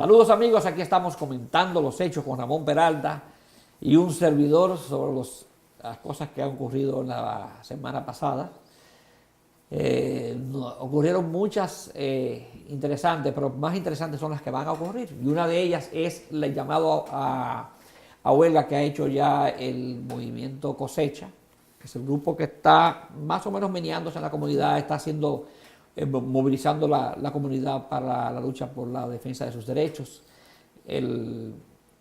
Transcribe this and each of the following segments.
Saludos amigos, aquí estamos comentando los hechos con Ramón Peralta y un servidor sobre las cosas que han ocurrido en la semana pasada. Ocurrieron muchas interesantes, pero más interesantes son las que van a ocurrir. Y una de ellas es el llamado a huelga que ha hecho ya el movimiento Cosecha, que es el grupo que está más o menos meneándose en la comunidad, está haciendo, movilizando la comunidad para la lucha por la defensa de sus derechos.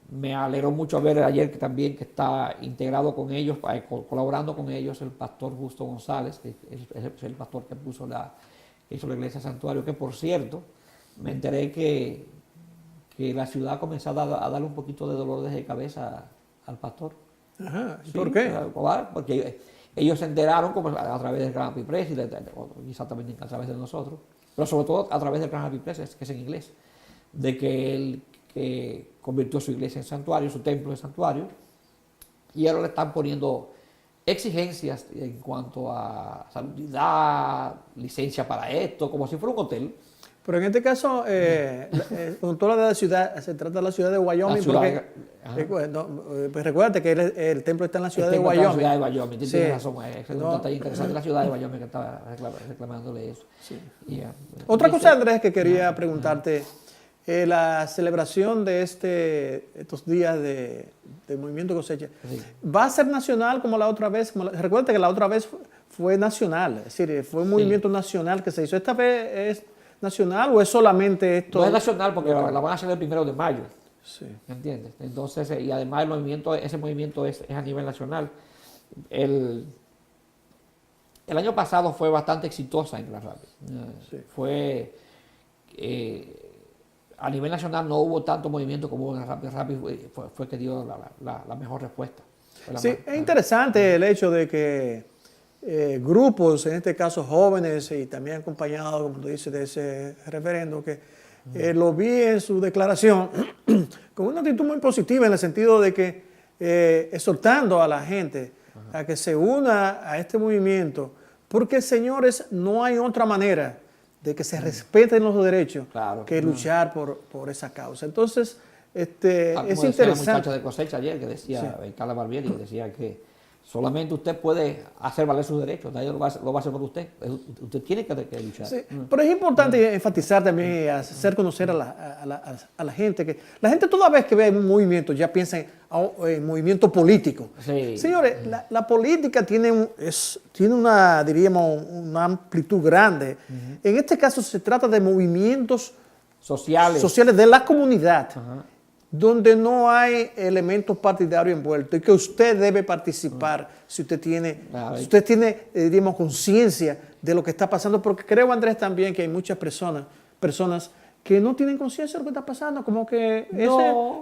Me alegró mucho ver ayer que también que está integrado con ellos, colaborando con ellos, el pastor Justo González, que es el pastor que hizo la iglesia Santuario, que por cierto, me enteré que la ciudad ha comenzado a darle un poquito de dolor de cabeza al pastor. Ajá, ¿y sí, por qué? Porque ellos se enteraron como a través del Gran Happy Press, quizá también a través de nosotros, pero sobre todo a través del Gran Happy Press, que es en inglés, de que él convirtió su iglesia en santuario, su templo en santuario, y ahora le están poniendo exigencias en cuanto a salubridad, licencia para esto, como si fuera un hotel. Pero en este caso, cuando tú hablas de la ciudad, se trata de la ciudad de Wyoming, pues recuérdate que el templo está en la ciudad de Wyoming. La ciudad de Wyoming, tienes razón, es un detalle interesante, la ciudad de Wyoming que estaba reclamándole eso. Sí. Otra cosa, Andrés, que quería preguntarte, la celebración de estos días de Movimiento Cosecha, sí, ¿va a ser nacional como la otra vez? Recuerda que la otra vez fue nacional, es decir, fue un movimiento nacional que se hizo. ¿Esta vez es nacional o es solamente esto? No es nacional porque la van a hacer el 1 de mayo. Sí. ¿Entiendes? Entonces, y además ese movimiento es a nivel nacional. El año pasado fue bastante exitosa en Grand Rapids. Sí. Fue... a nivel nacional no hubo tanto movimiento como hubo en Grand Rapids, fue que dio la mejor respuesta. Sí, es interesante el hecho de que grupos, en este caso jóvenes y también acompañados, como tú dices, de ese referendo, que lo vi en su declaración con una actitud muy positiva en el sentido de que exhortando a la gente a que se una a este movimiento, porque señores, no hay otra manera de que se respeten los derechos que luchar por esa causa. Entonces, es interesante. La muchacha de Cosecha ayer que decía, Carla Barbieri, decía que solamente usted puede hacer valer sus derechos, nadie lo va a hacer por usted. Usted tiene que luchar. Sí, pero es importante enfatizar también, hacer conocer a la gente, que la gente toda vez que ve un movimiento ya piensa en movimiento político. Sí. Señores, la política tiene una, diríamos, una amplitud grande. En este caso se trata de movimientos sociales de la comunidad. Donde no hay elementos partidarios envueltos y que usted debe participar si usted tiene, digamos, conciencia de lo que está pasando, porque creo, Andrés, también que hay muchas personas que no tienen conciencia de lo que está pasando, como que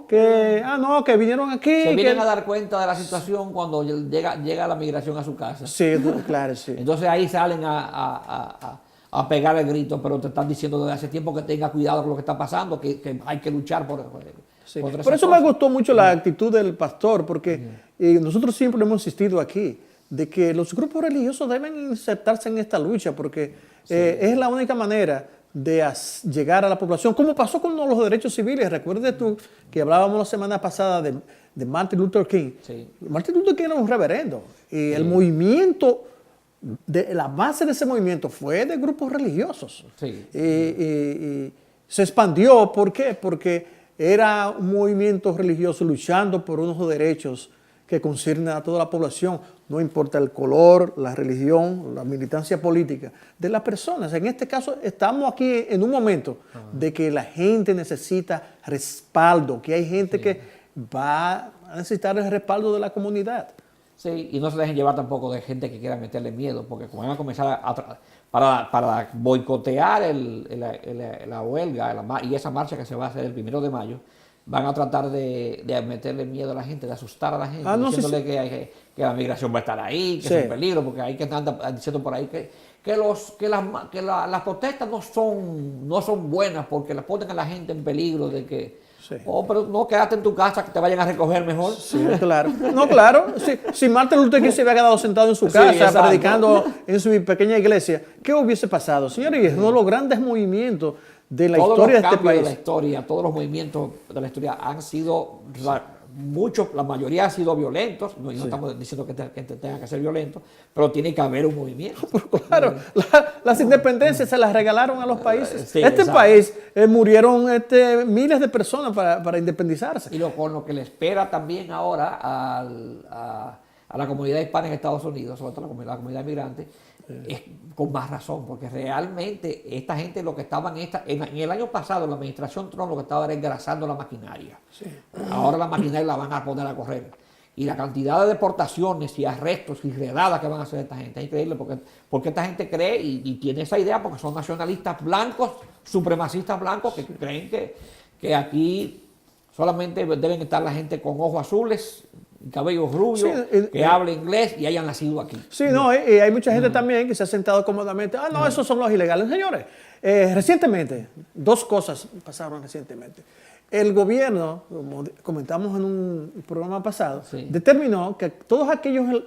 que vinieron aquí. Se vienen a dar cuenta de la situación cuando llega la migración a su casa. Sí, claro, sí. Entonces ahí salen a pegar el grito, pero te están diciendo desde hace tiempo que tenga cuidado con lo que está pasando, que hay que luchar por eso. Me gustó mucho la actitud del pastor, porque nosotros siempre hemos insistido aquí de que los grupos religiosos deben insertarse en esta lucha, porque es la única manera de llegar a la población, como pasó con los derechos civiles. Recuerdes tú que hablábamos la semana pasada de Martin Luther King. Sí. Martin Luther King era un reverendo, y el movimiento, la base de ese movimiento fue de grupos religiosos. Sí. Y se expandió. ¿Por qué? Porque era un movimiento religioso luchando por unos derechos que conciernen a toda la población, no importa el color, la religión, la militancia política de las personas. En este caso estamos aquí en un momento de que la gente necesita respaldo, que hay gente que va a necesitar el respaldo de la comunidad. Sí, y no se dejen llevar tampoco de gente que quiera meterle miedo, porque como van a comenzar para boicotear la huelga y esa marcha que se va a hacer el 1 de mayo, van a tratar de meterle miedo a la gente, de asustar a la gente, diciéndole que la migración va a estar ahí, que es un peligro, porque hay que andar diciendo por ahí que las protestas no son buenas, porque las ponen a la gente en peligro de que... Sí. Pero no, quédate en tu casa, que te vayan a recoger mejor. Sí, claro. No, claro. Si Martin Luther King se hubiera quedado sentado en su casa, predicando en su pequeña iglesia, ¿qué hubiese pasado? Señores, uno de los grandes movimientos de la Todos historia los de este cambios de la país. historia, todos los movimientos de la historia han sido, muchos, la mayoría han sido violentos, no, y no estamos diciendo que tengan que ser violentos, pero tiene que haber un movimiento. Claro, las independencias se las regalaron a los países. Sí, este exacto. país murieron miles de personas para independizarse. Y con lo que le espera también ahora a la comunidad hispana en Estados Unidos, sobre todo la comunidad migrante, es con más razón, porque realmente esta gente lo que estaban en el año pasado, la administración Trump lo que estaba era engrasando la maquinaria. Sí. Ahora la maquinaria la van a poner a correr. Y la cantidad de deportaciones y arrestos y redadas que van a hacer esta gente es increíble, porque esta gente cree y tiene esa idea, porque son nacionalistas blancos, supremacistas blancos, que creen que aquí solamente deben estar la gente con ojos azules, cabello rubio, que hable inglés y hayan nacido aquí. Sí, no, y hay mucha gente también que se ha sentado cómodamente. Ah, no, esos son los ilegales. Señores, recientemente, dos cosas pasaron recientemente. El gobierno, como comentamos en un programa pasado, determinó que todos aquellos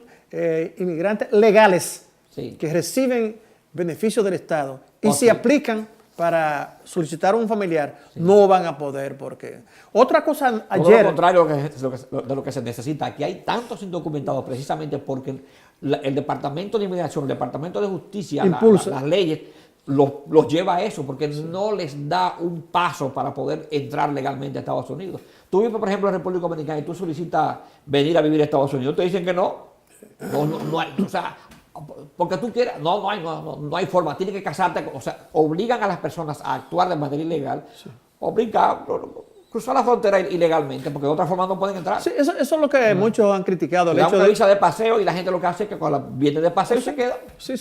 inmigrantes legales que reciben beneficios del Estado y se aplican para solicitar un familiar, no van a poder, porque otra cosa ayer... Todo lo contrario de lo que se necesita. Aquí hay tantos indocumentados precisamente porque el Departamento de Inmigración, el Departamento de Justicia, las leyes, los lleva a eso, porque no les da un paso para poder entrar legalmente a Estados Unidos. Tú vives, por ejemplo, en República Dominicana y tú solicitas venir a vivir a Estados Unidos, te dicen que no. No hay, o sea, porque tú quieras, no hay forma, tienes que casarte, o sea, obligan a las personas a actuar de manera ilegal, obligan, cruzar la frontera ilegalmente, porque de otra forma no pueden entrar. Sí, eso es lo que muchos han criticado. Le dan una visa de paseo y la gente lo que hace es que cuando viene de paseo se queda. Sí.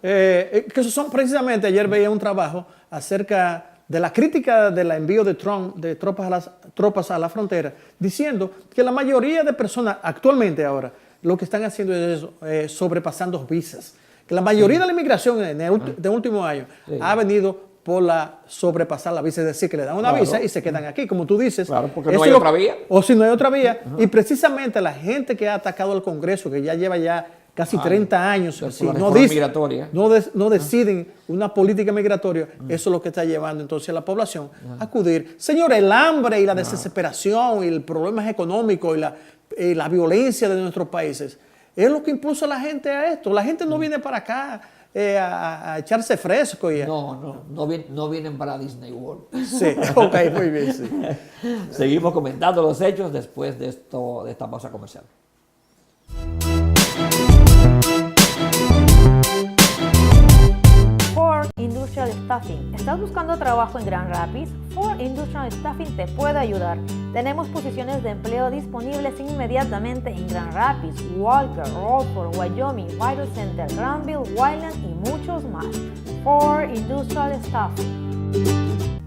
Que eso son precisamente, ayer veía un trabajo acerca de la crítica del envío de Trump de tropas a la frontera, diciendo que la mayoría de personas actualmente ahora lo que están haciendo es eso, sobrepasando visas. Que la mayoría de la inmigración de últimos años ha venido por sobrepasar la visa, es decir, que le dan una visa y se quedan aquí, como tú dices. Claro, porque no hay otra vía. O si no hay otra vía. Y precisamente la gente que ha atacado al Congreso, que ya lleva casi 30 años, no deciden una política migratoria, eso es lo que está llevando entonces a la población a acudir. Señores, el hambre y la desesperación y el problemas económicos y la violencia de nuestros países es lo que impulsa a la gente a esto. La gente no viene para acá a echarse fresco. No vienen para Disney World. Sí, ok, muy bien. Sí. Seguimos comentando los hechos después de esta pausa comercial. Ford Industrial Staffing. ¿Estás buscando trabajo en Grand Rapids? Ford Industrial Staffing te puede ayudar. Tenemos posiciones de empleo disponibles inmediatamente en Grand Rapids, Walker, Rockford, Wyoming, Whittle Center, Granville, Wyland y muchos más. Ford Industrial Staffing.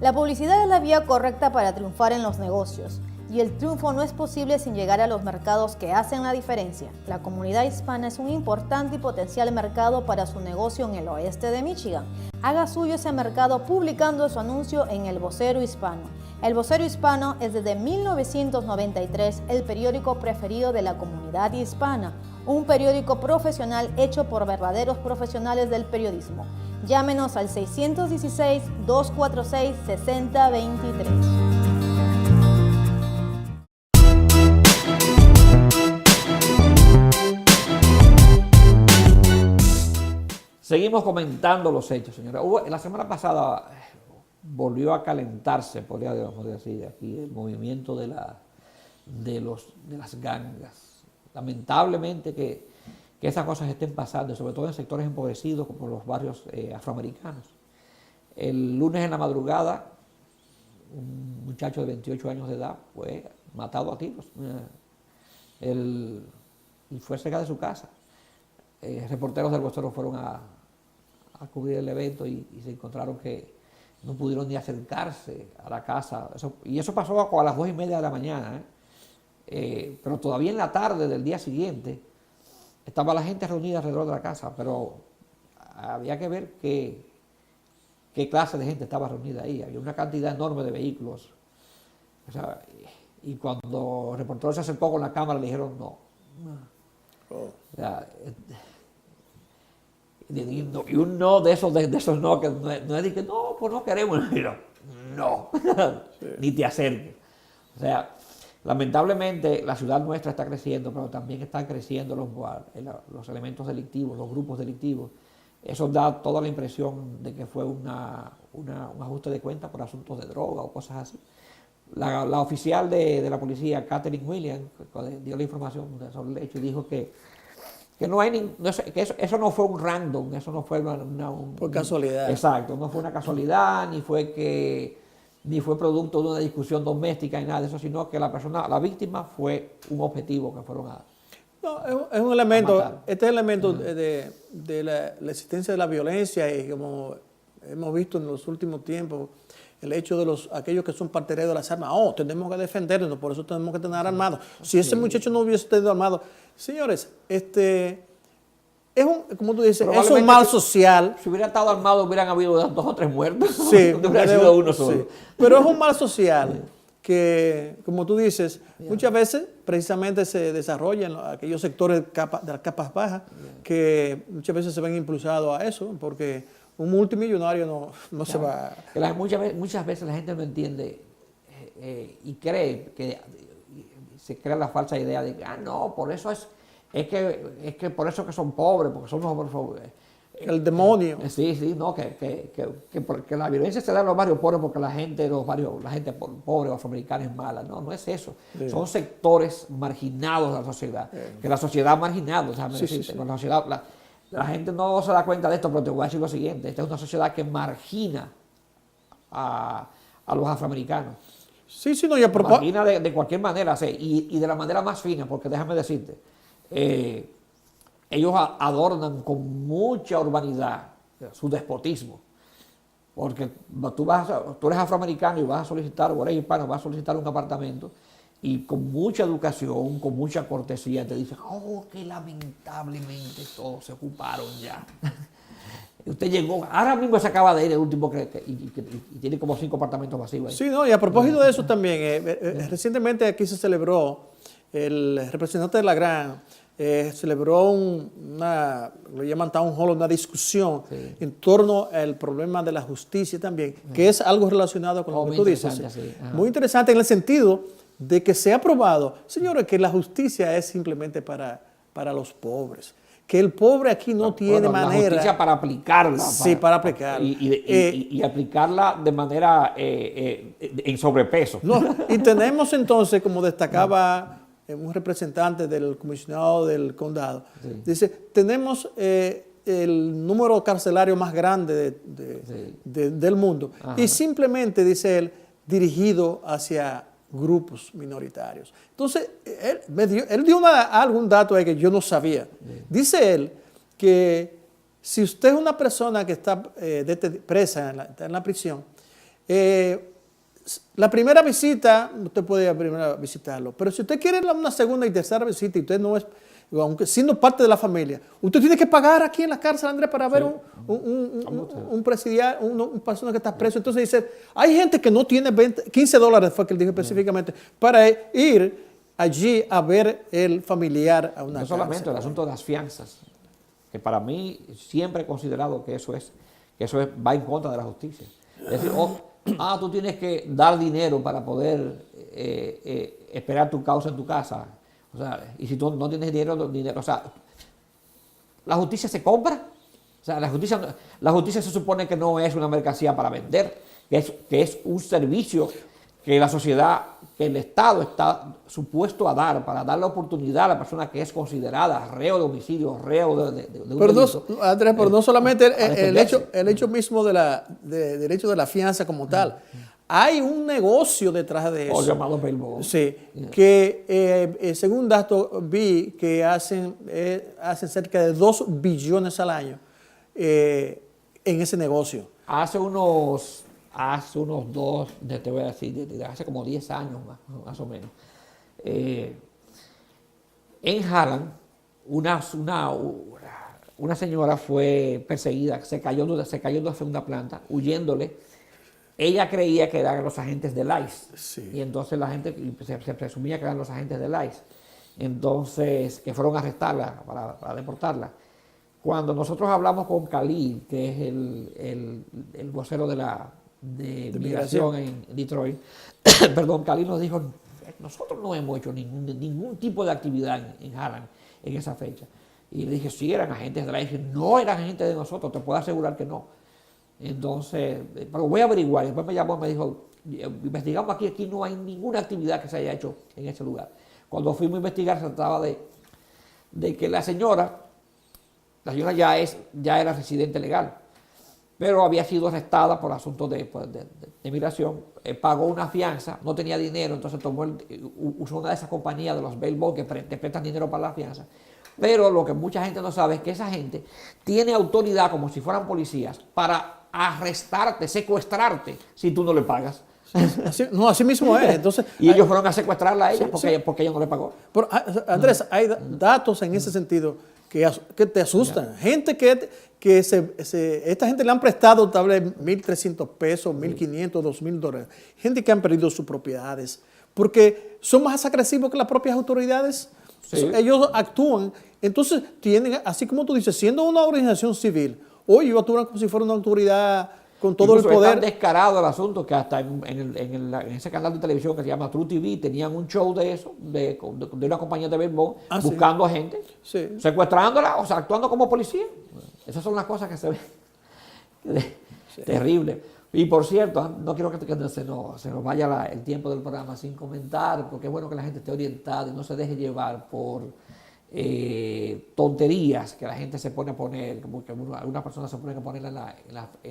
La publicidad es la vía correcta para triunfar en los negocios. Y el triunfo no es posible sin llegar a los mercados que hacen la diferencia. La comunidad hispana es un importante y potencial mercado para su negocio en el oeste de Michigan. Haga suyo ese mercado publicando su anuncio en El Vocero Hispano. El Vocero Hispano es desde 1993 el periódico preferido de la comunidad hispana. Un periódico profesional hecho por verdaderos profesionales del periodismo. Llámenos al 616-246-6023. Seguimos comentando los hechos, señora. La semana pasada volvió a calentarse, podríamos decir, aquí el movimiento de las gangas. Lamentablemente que esas cosas estén pasando, sobre todo en sectores empobrecidos como los barrios afroamericanos. El lunes en la madrugada, un muchacho de 28 años de edad fue matado a tiros y fue cerca de su casa. Reporteros del Vocero fueron a cubrir el evento y se encontraron que no pudieron ni acercarse a la casa. Eso pasó a las 2:30 de la mañana. Pero todavía en la tarde del día siguiente estaba la gente reunida alrededor de la casa, pero había que ver qué clase de gente estaba reunida ahí. Había una cantidad enorme de vehículos. O sea, y cuando el reportero se acercó con la cámara le dijeron no. O sea, Y un no de esos no, que no es de que no, pues no queremos, no, ni te acerques. O sea, lamentablemente la ciudad nuestra está creciendo, pero también están creciendo los elementos delictivos, los grupos delictivos. Eso da toda la impresión de que fue un ajuste de cuentas por asuntos de droga o cosas así. La oficial de la policía, Catherine Williams, dio la información sobre el hecho y dijo que no hay que eso no fue un random, eso no fue por casualidad. Exacto, no fue una casualidad, ni fue producto de una discusión doméstica ni nada de eso, sino que la víctima fue un objetivo que fueron a... No, es un elemento, este es el elemento de la existencia de la violencia y como hemos visto en los últimos tiempos, el hecho de aquellos que son partidarios de las armas, tenemos que defendernos, por eso tenemos que tener armados. Si ese muchacho no hubiese tenido armado, señores, como tú dices, es un mal social. Si hubiera estado armado, hubieran habido 2 o 3 muertos. Sí, no hubiera sido uno solo. Sí. Pero es un mal social que, como tú dices, muchas veces precisamente se desarrollan aquellos sectores de las capas bajas que muchas veces se ven impulsados a eso, porque un multimillonario no se va... Muchas veces la gente no entiende y cree que se crea la falsa idea de que, no, por eso es que por eso que son pobres, porque son los pobres. El demonio. Sí, no, que la violencia se da en los barrios pobres porque la gente pobre o afroamericana es mala. No es eso. Sí. Son sectores marginados de la sociedad, que la sociedad ha marginado. La gente no se da cuenta de esto, pero te voy a decir lo siguiente. Esta es una sociedad que margina a los afroamericanos. Sí, no, y a propósito. Margina de cualquier manera, y de la manera más fina, porque déjame decirte, ellos adornan con mucha urbanidad su despotismo. Porque tú eres afroamericano y vas a solicitar, o eres hispano, vas a solicitar un apartamento, y con mucha educación, con mucha cortesía, te dicen, que lamentablemente todos se ocuparon ya. Usted llegó, ahora mismo se acaba de ir el último y tiene como 5 apartamentos vacíos ahí. Sí, no, y a propósito de eso también, recientemente aquí se celebró, el representante de la Gran celebró lo llaman town hall, una discusión en torno al problema de la justicia también, que es algo relacionado con lo que tú dices. Muy interesante en el sentido de que se ha probado, señores, que la justicia es simplemente para los pobres. Que el pobre aquí no tiene manera... La justicia para aplicarla. Sí, para aplicarla. Y aplicarla de manera en sobrepeso. No, y tenemos entonces, como destacaba un representante del comisionado del condado, dice, tenemos el número carcelario más grande del mundo. Ajá. Y simplemente, dice él, dirigido hacia grupos minoritarios. Entonces, él dio algún dato ahí que yo no sabía. Dice él que si usted es una persona que está presa en la prisión, la primera visita, usted puede visitarlo, pero si usted quiere una segunda y tercera visita y usted no es, aunque siendo parte de la familia, usted tiene que pagar aquí en la cárcel, Andrés, para ver un presidiario, una persona que está preso. Entonces dice, hay gente que no tiene $15, fue que él dijo específicamente, para ir allí a ver el familiar a una cárcel. No solamente el asunto de las fianzas, que para mí siempre he considerado que eso va en contra de la justicia. Es decir, tú tienes que dar dinero para poder esperar tu causa en tu casa. O sea, y si tú no tienes dinero, o sea, la justicia se compra. O sea, la justicia se supone que no es una mercancía para vender, que es un servicio que la sociedad, que el Estado está supuesto a dar, para dar la oportunidad a la persona que es considerada reo de homicidio, reo de un delito. Andrés, pero no solamente el hecho mismo del hecho de la fianza como tal. Hay un negocio detrás de eso. Llamado Payroll. Sí, que según datos vi que hacen cerca de 2 billones al año en ese negocio. Hace unos te voy a decir, hace como 10 años más o menos. En Harlem, una señora fue perseguida, se cayó de la segunda planta, huyéndole. Ella creía que eran los agentes del ICE. Sí. Y entonces la gente se presumía que eran los agentes del ICE. Entonces, que fueron a arrestarla para deportarla. cuando nosotros hablamos con Khalil, que es el vocero de migración en Detroit, perdón, Khalil nos dijo, nosotros no hemos hecho ningún tipo de actividad en Harlem en esa fecha. Y le dije, sí, eran agentes de la dije, no eran agentes de nosotros, te puedo asegurar que no. Entonces, pero voy a averiguar. Después me llamó y me dijo, investigamos aquí no hay ninguna actividad que se haya hecho en ese lugar. Cuando fuimos a investigar se trataba de que la señora ya era residente legal, pero había sido arrestada por asuntos de migración, pagó una fianza, no tenía dinero, entonces usó una de esas compañías de los bail bonds que te prestan dinero para la fianza. Pero lo que mucha gente no sabe es que esa gente tiene autoridad, como si fueran policías, para arrestarte, secuestrarte, si tú no le pagas. Así mismo es. Entonces, y ellos fueron a secuestrarla a ella porque ella no le pagó. Pero, Andrés, hay datos en ese sentido que te asustan. Gente esta gente le han prestado tal vez $1,300, $1,500, $2,000. Gente que han perdido sus propiedades porque son más agresivos que las propias autoridades. Sí. Ellos actúan, entonces tienen, así como tú dices, siendo una organización civil, hoy ellos actúan como si fuera una autoridad con todo incluso el poder. Es tan descarado el asunto que hasta en ese canal de televisión que se llama True TV tenían un show de eso, de una compañía de béisbol buscando a gente, secuestrándola, o sea, actuando como policía. Esas son las cosas que se ven terribles. Y por cierto, no quiero que se nos vaya el tiempo del programa sin comentar, porque es bueno que la gente esté orientada y no se deje llevar por tonterías que la gente se pone a poner, como que algunas personas se ponen a poner en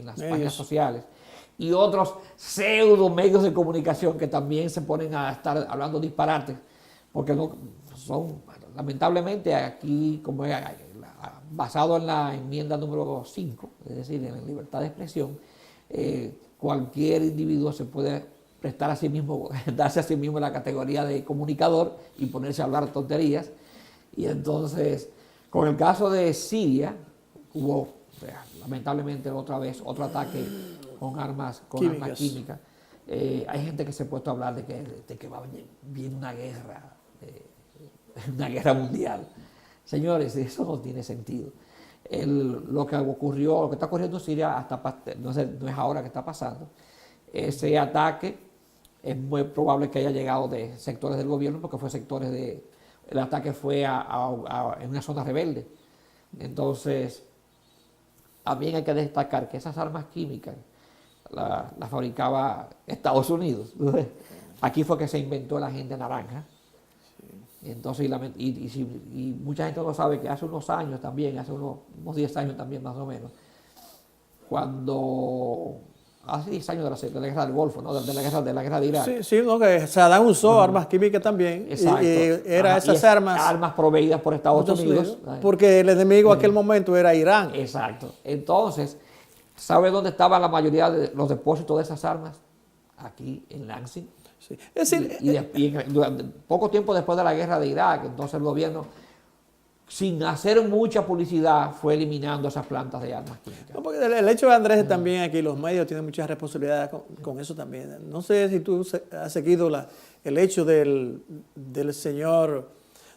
las páginas sociales, y otros pseudo medios de comunicación que también se ponen a estar hablando disparates, porque no son, lamentablemente aquí, como es basado en la enmienda número 5, es decir, en la libertad de expresión, cualquier individuo se puede prestar a sí mismo, darse a sí mismo la categoría de comunicador y ponerse a hablar tonterías. Y entonces, con el caso de Siria, hubo lamentablemente otra vez otro ataque con armas químicas. Hay gente que se ha puesto a hablar de que viene una guerra mundial. Señores, eso no tiene sentido. Lo que está ocurriendo en Siria, no es ahora que está pasando. Ese ataque es muy probable que haya llegado de sectores del gobierno, porque el ataque fue en una zona rebelde. Entonces, también hay que destacar que esas armas químicas las fabricaba Estados Unidos. Aquí fue que se inventó la agenda naranja. Entonces, y mucha gente no sabe que hace unos años también, hace unos 10 años también más o menos, hace 10 años de la guerra del Golfo, ¿no? de la guerra de Irak. Sí, no, que Saddam usó armas químicas también. Exacto. Y armas proveídas por Estados Unidos. Porque el enemigo en aquel momento era Irán. Exacto. Entonces, ¿sabe dónde estaban la mayoría de los depósitos de esas armas? Aquí, en Lansing. Sí. Es decir, durante poco tiempo después de la guerra de Irak, entonces el gobierno, sin hacer mucha publicidad, fue eliminando esas plantas de armas químicas. No, porque el hecho de Andrés también aquí, los medios tienen muchas responsabilidades con eso también. No sé si tú has seguido el hecho del señor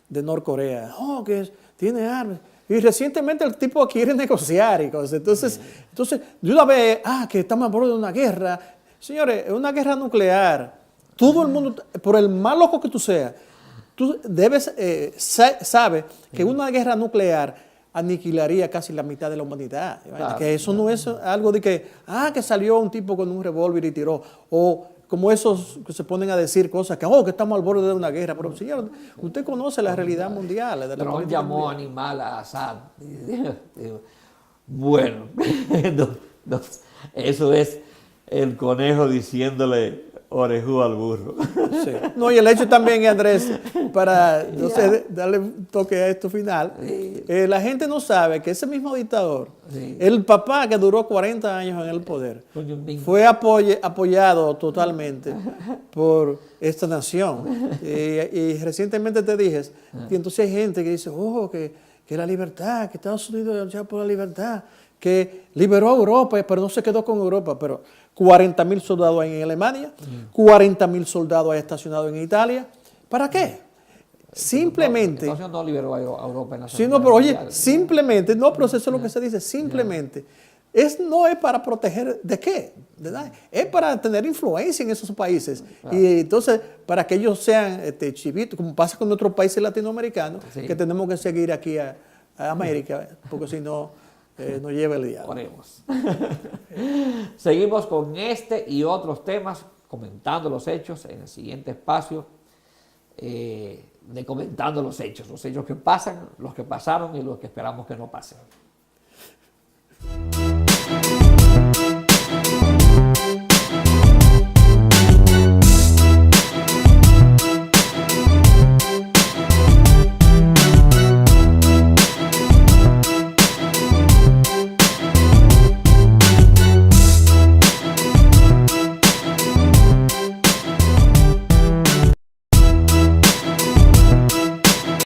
de Norcorea, que tiene armas. Y recientemente el tipo quiere negociar y cosas. Entonces de una vez, que estamos a bordo de una guerra. Señores, es una guerra nuclear. Todo el mundo, por el más loco que tú seas, tú sabes que una guerra nuclear aniquilaría casi la mitad de la humanidad. Claro, que eso no es algo de que salió un tipo con un revólver y tiró. O como esos que se ponen a decir cosas que estamos al borde de una guerra. Pero señor, usted conoce la realidad mundial. Trump llamó animal a Assad. Bueno, eso es el conejo diciéndole orejú al burro. Sí. No, y el hecho también, Andrés, para darle un toque a esto final, la gente no sabe que ese mismo dictador, el papá que duró 40 años en el poder, fue apoyado totalmente por esta nación. Y recientemente te dije, y entonces hay gente que dice, que la libertad, que Estados Unidos luchó por la libertad, que liberó a Europa, pero no se quedó con Europa, pero 40,000 soldados en Alemania, 40,000 soldados estacionados en Italia. ¿Para qué? Simplemente. Entonces no liberó a Europa en la Sí, Segunda no, pero Guerra oye, Mundial. simplemente, no, pero eso es lo que se dice, simplemente. No es para proteger, ¿de qué? ¿Verdad? Es para tener influencia en esos países. Claro. Y entonces, para que ellos sean chivitos, como pasa con otros países latinoamericanos, Sí. que tenemos que seguir aquí a América, porque si no, nos lleva el diablo. Oremos. Seguimos con este y otros temas, comentando los hechos en el siguiente espacio de comentando los hechos que pasan, los que pasaron y los que esperamos que no pasen.